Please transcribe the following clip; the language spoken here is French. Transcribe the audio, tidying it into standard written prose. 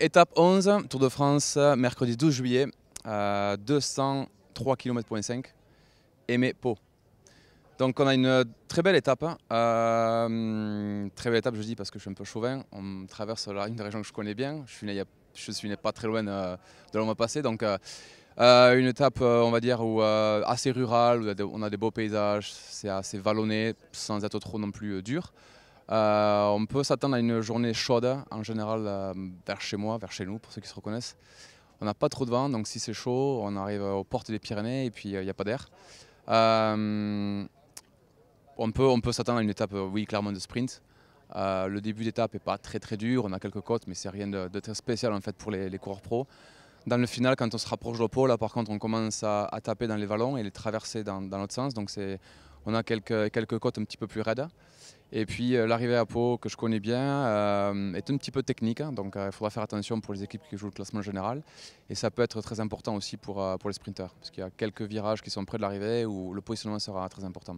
Étape 11, Tour de France, mercredi 12 juillet, 203 km/5, Aimé-Pau. Donc on a une très belle étape. Très belle étape, je dis parce que je suis un peu chauvin. On traverse une région que je connais bien. Je suis né pas très loin de là où on va passer. Donc une étape, on va dire, assez rurale, où on a des beaux paysages, c'est assez vallonné, sans être trop non plus dur. On peut s'attendre à une journée chaude, en général vers chez moi, vers chez nous, pour ceux qui se reconnaissent. On n'a pas trop de vent, donc si c'est chaud, on arrive aux portes des Pyrénées et puis il n'y a pas d'air. Euh, on peut s'attendre à une étape, oui, clairement de sprint. Le début d'étape n'est pas très dur, on a quelques côtes, mais c'est rien de très spécial en fait pour les coureurs pro. Dans le final, quand on se rapproche de Pau, là par contre, on commence à taper dans les vallons et les traverser dans l'autre sens. Donc on a quelques côtes un petit peu plus raides. Et puis l'arrivée à Pau, que je connais bien, est un petit peu technique. Hein. Donc il faudra faire attention pour les équipes qui jouent le classement général. Et ça peut être très important aussi pour les sprinteurs. Parce qu'il y a quelques virages qui sont près de l'arrivée où le positionnement sera très important.